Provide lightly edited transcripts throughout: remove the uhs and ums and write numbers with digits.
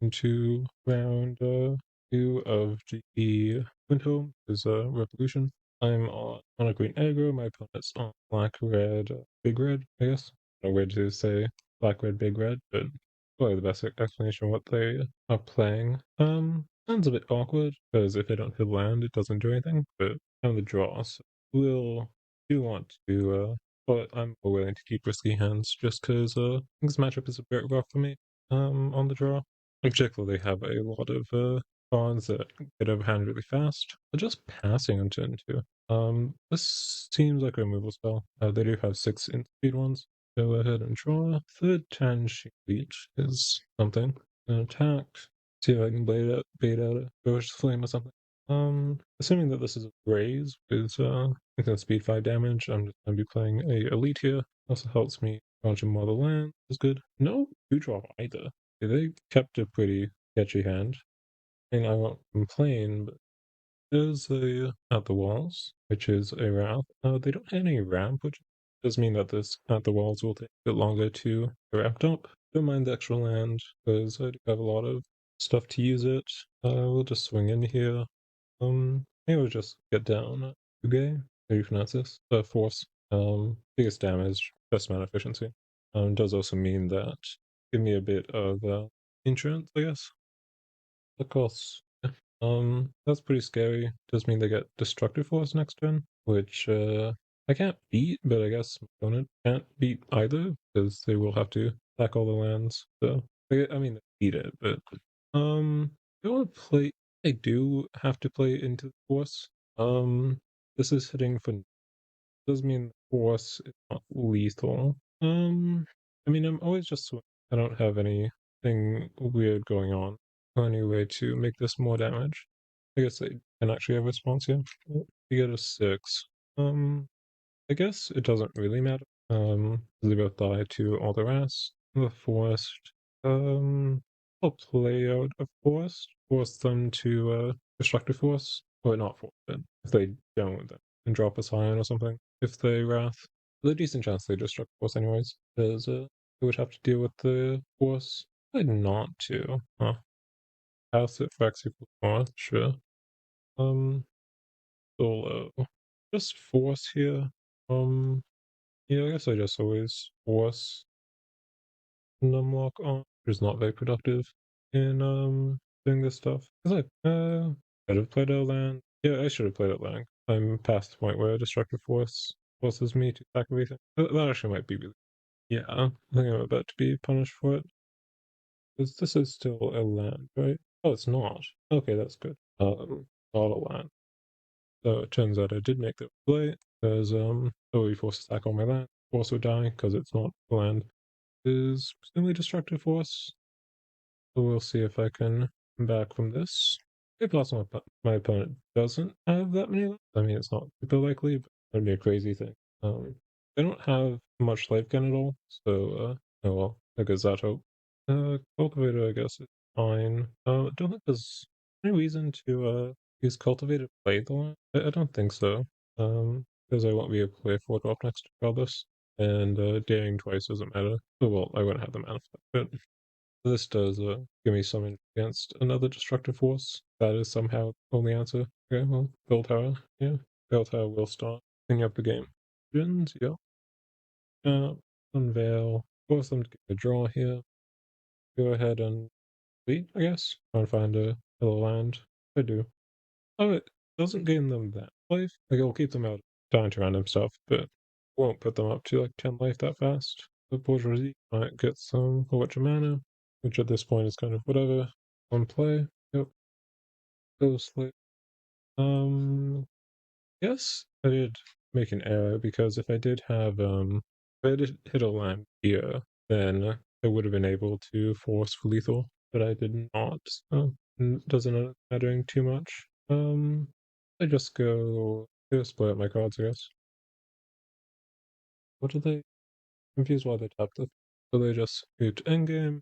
into round 2 of GP Winterholm, is Revolution. I'm on a green aggro, my opponent's on black, red, big red, I guess. No way to say black, red, big red, but probably the best explanation of what they are playing. Sounds a bit awkward, because if they don't hit land, it doesn't do anything, but I'm the draw, so we'll do want to but I'm more willing to keep risky hands just because this matchup is a bit rough for me on the draw. In particular, they have a lot of cards that get overhand really fast, but just passing on turn 2. This seems like a removal spell. They do have 6 in-speed ones. Go ahead and draw. Third Tan Sheet is something. An attack. See if I can bait out a Ghost Flame or something. Assuming that this is a raise with speed 5 damage, I'm just gonna be playing a elite here. Also helps me dodge more of the land. Is good. No 2-drop either. They kept a pretty sketchy hand. And I won't complain, but there's a At the Walls, which is a wrath. They don't have any ramp, which does mean that this At the Walls will take a bit longer to get wrapped up. Don't mind the extra land, because I do have a lot of stuff to use it. We'll just swing in here. Maybe we'll just get down Uge. How do you pronounce this? Force. Biggest damage, best amount of efficiency. Does also mean that give me a bit of insurance, I guess. Of course. That's pretty scary. Does mean they get Destructive Force next turn, which I can't beat, but I guess my opponent can't beat either, because they will have to attack all the lands. So I mean, they beat it, but I want to play. I do have to play into the Force. This is hitting for. Does mean the Force is not lethal. I mean, I'm always just. I don't have anything weird going on. Any way to make this more damage. I guess they can actually have a response here. You get a 6. I guess it doesn't really matter. They both die to all the rest. The Forest. I'll play out a Forest. Force them to Destructive Force. Or not force it. If they don't, then drop a Scion or something. If they Wrath. There's a decent chance they Destructive Force anyways. Because they would have to deal with the Force. I'd not to. Huh. House it for X equals 4, sure. Solo. Just force here. Yeah, I guess I just always force numlock on, which is not very productive in doing this stuff. Cause I could have played out land. Yeah, I should have played out land. I'm past the point where destructive force forces me to attack everything. That actually might be really. Yeah, I think I'm about to be punished for it. Because this is still a land, right? Oh, it's not. Okay, that's good. Not a land. So it turns out I did make the play, because we force attack on my land. Force would die, because it's not land. Is presumably destructive force. So we'll see if I can come back from this. If also my opponent doesn't have that many life. I mean, it's not super likely, but that'd be a crazy thing. They don't have much life gain at all, so oh well, there goes that hope. Cultivator, I guess, is fine. Don't think there's any reason to use Cultivator to play the line. I don't think so. Because I won't be able to play 4-drop next regardless. And daring twice doesn't matter. Oh well, I won't have the mana for that, but this does give me some against another destructive force. That is somehow the only answer. Okay, well, Bell Tower, yeah. Bell Tower will start cleaning up the game. Gens, yeah. Unveil. Force them to get a draw here. Go ahead and beat, I guess. Try and find a little land. I do. Oh, it doesn't gain them that life. Like, it'll keep them out down to random stuff, but won't put them up to like 10 life that fast. The bourgeoisie might get some electro mana, which at this point is kind of whatever on play. Yep. Ghostly. Yes, I did make an error because if I did have if I did hit a land here, then I would have been able to force for lethal, but I did not. So doesn't end up mattering too much. I just go split up my cards, I guess. What do they confused why they tapped it? So they just hit endgame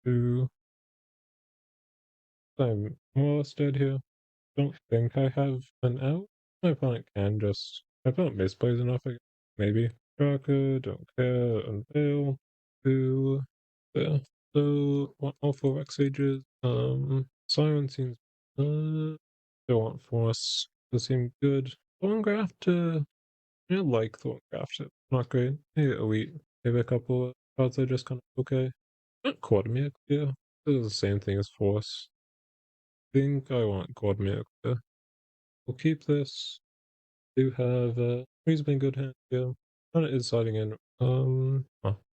to I'm more or less dead here. Don't think I have an out. My opponent can just my opponent misplays enough, I guess. Maybe. Draka, don't care, unveil. Boo. There. So want all four X Ages. Siren seems don't want Force. Does seem good. Thorngraft, I like Thorngraft. It's not great. Maybe Elite. Maybe a couple of cards are just kind of okay. Not Quadmere, yeah. This is the same thing as Force. I think I want Quadmere. We'll keep this. Do have a reasonably good hand here. And it is siding in. Oh,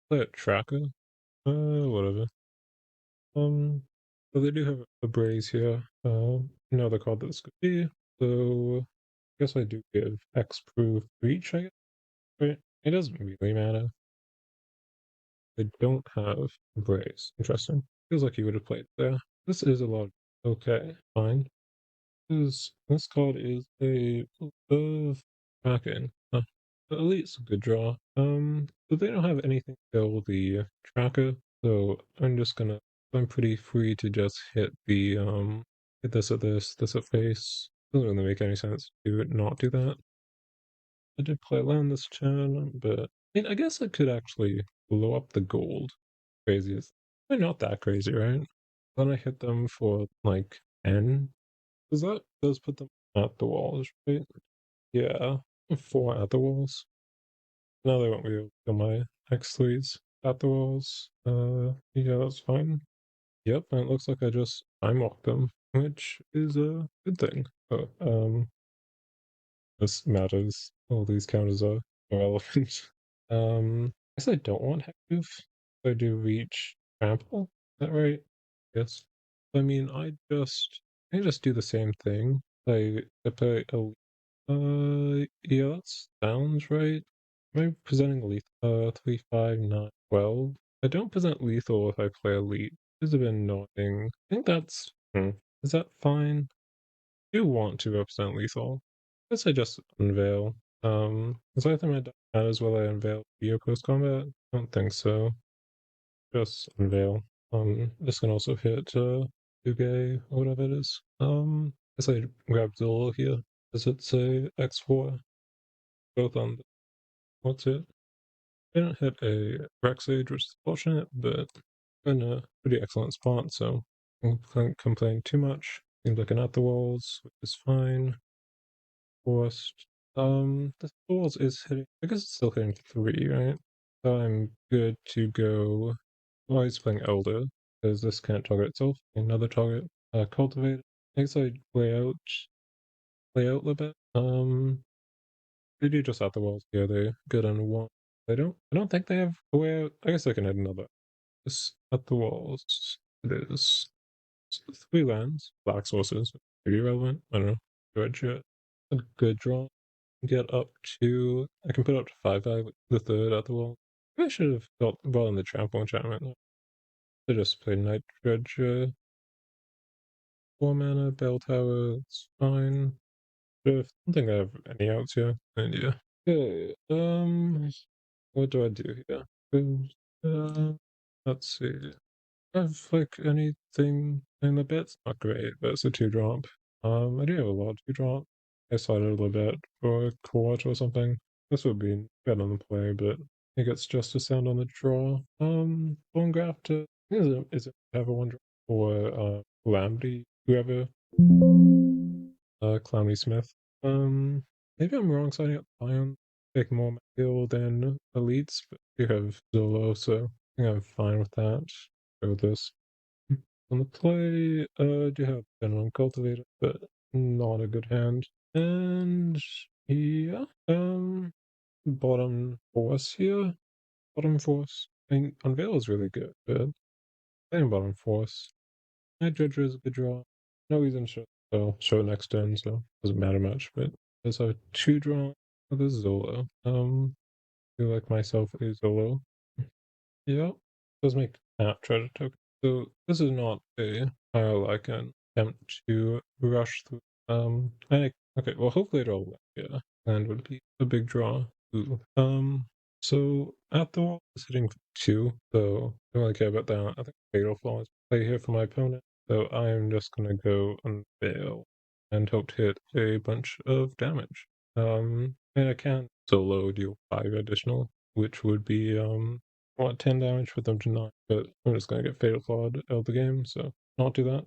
play a tracker. Whatever. So they do have a Braze here. Another card that this could be. So I guess I do give X-Proof Reach, I guess. Right? It doesn't really matter. They don't have a Braze. Interesting. Feels like you would have played there. This is a lot. Okay, fine. This card is a of Kraken. The Elite's a good draw. But they don't have anything to kill the tracker, so I'm pretty free to just hit the hit this at this at face. Doesn't really make any sense to not do that. I did play land this turn, but I mean I guess I could actually blow up the gold. Craziest. They're not that crazy, right? Then I hit them for like 10. Because that does put them at the walls, right? Yeah. 4 at the walls. Now they won't be able to kill my X3s at the walls. Yeah, that's fine. Yep, and it looks like I just time walked them, which is a good thing. But this matters. All these counters are irrelevant. I guess I don't want Hexproof. I do reach trample. Is that right? Yes. I mean, I just do the same thing. I play a yeah, that sounds right. Am I presenting lethal? 3, 5, 9, 12. I don't present lethal if I play elite. This is a bit annoying. I think that's. Is that fine? I do want to represent lethal. I guess I just unveil. Is there anything that matters whether I unveil your post combat? I don't think so. Just unveil. This can also hit Uge or whatever it is. Guess I grab Zolo here. Does it say X4? Both on the, what's it? I didn't hit a Rex Age, which is fortunate, but in a pretty excellent spot, so I can't complain too much. Seems like an at the walls, which is fine. Forced. The walls is hitting. I guess it's still hitting 3, right? So I'm good to go. Oh, he's playing Elder, because this can't target itself. Another target. Cultivate. I guess I play out a little bit. They do just at the walls. Yeah, they're good on one. I don't think they have a way out. I guess I can add another. This at the walls. It is 3 lands, black sources. Maybe relevant. I don't know. Red shit. A good draw. Get up to. I can put up to 5/5 with the third at the wall. I should have brought in the trample enchantment. I just played Night Dredger. 4 mana, Bell Tower. It's fine. I don't think I have any outs here. And yeah. Okay. What do I do here? Uh, let's see. Have like anything in the bit's not great, but it's a 2 drop. I do have a lot of 2 drop. I slide it a little bit for a quart or something. This would be better on the play, but I think it's just a sound on the draw. Bone graft is it have a 1 drop or Calamity, whoever Clowny Smith. Maybe I'm wrong signing up Lion. Take more skill than elites, but you have Zolo, so I think I'm fine with that. Go with this. On the play, do have Venom Cultivator, but not a good hand. And yeah, bottom force here. Bottom force. I mean, Unveil is really good, but playing bottom force. Night Dredger is a good draw. No reason to show next turn, so doesn't matter much. But there's a 2 draw. Oh, this is Zolo. I feel like myself a Zolo. Yeah, does make app treasure token. So this is not a file I can attempt to rush through. Okay, well hopefully it'll work. Yeah, and would be a big draw. Ooh. So at the wall is hitting 2, so I don't really care about that. I think Fatal Flaw is play here for my opponent. So I'm just gonna go Unveil and hope to hit a bunch of damage. And I can solo deal 5 additional, which would be want 10 damage with them to 9, but I'm just gonna get Fatal Clawed out of the game, so not do that.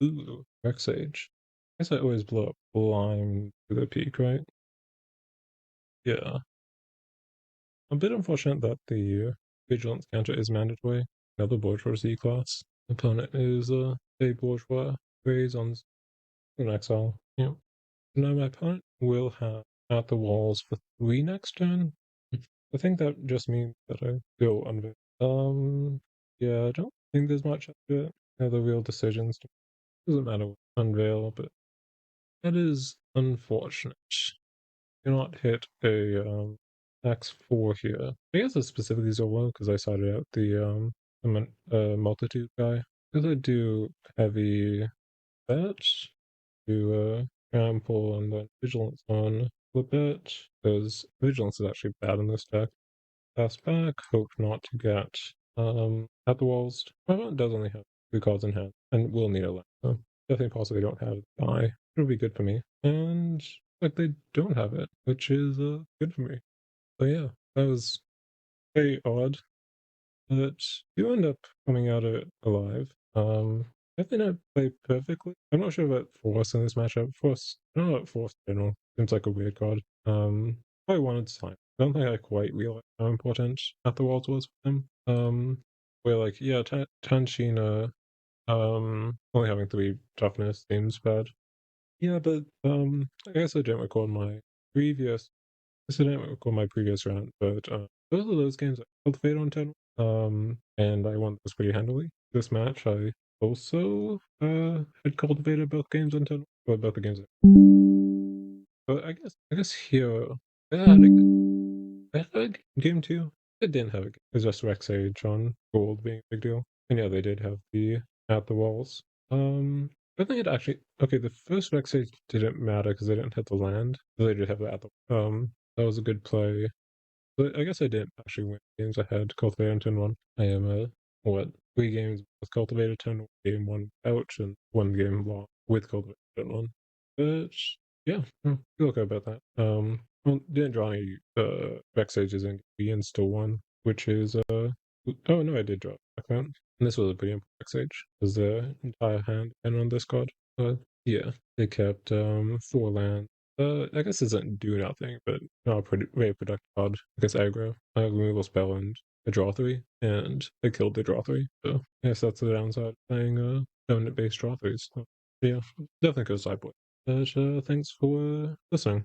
Ooh, Rex Age. I guess I always blow up Lime to the peak, right? Yeah. A bit unfortunate that the Vigilance counter is mandatory. Another Bourgeoisie class. Opponent is a Bourgeois. Raise on an exile. Yeah. Now my opponent will have At the Walls for 3 next turn. I think that just means that I go unveil. Yeah, I don't think there's much to it. The real decisions. Doesn't matter what unveil, but that is unfortunate. Cannot hit a X4 here. I guess it's specifically Zolo because I sided out the multitude guy. Because I do heavy bet, do trample and then vigilance on flip it. Because vigilance is actually bad in this deck. Pass back, hope not to get at the walls. My opponent does only have 2 cards in hand and will need a land. So definitely possibly don't have a die. It'll be good for me. And like they don't have it, which is good for me. So yeah, that was very odd. But you end up coming out of it alive. I think I play perfectly. I'm not sure about Force in this matchup. Force, I don't know about Force in general. Seems like a weird card. Probably wanted time. I don't think I quite realized how important At the Walls was for him. Where like, yeah, Tanshina, only having 3 toughness seems bad. Yeah, but I guess I didn't record my previous. I didn't record my previous round, but both of those games I cultivate on 10. And I won those pretty handily. This match I also had cultivated both games on 10. Well, both the games. But I guess here I had a game 2. It didn't have a game. It was just Rex Age on gold being a big deal. And yeah, they did have the At the Walls. I think it actually okay. The first Rex Age didn't matter because they didn't have the land. They did have the At the that was a good play. But I guess I didn't actually win games. I had Cultivator Turn 1. I am what 3 games with Cultivator Turn 1, game 1 out, and 1 game lost with Cultivator Turn 1. But yeah, feel okay about that. Well, didn't draw any Vex Ages in B and still won, which is oh no, I did draw back then. And this was a pretty important Vex Age, because the entire hand and on this card. Yeah, they kept 4 land. I guess it doesn't do nothing, but not pretty very productive card. I guess aggro, removal spell, and a draw 3, and they killed the draw 3. So I guess that's the downside of playing dominant based draw 3s. So, yeah, definitely goes sideboard. But thanks for listening.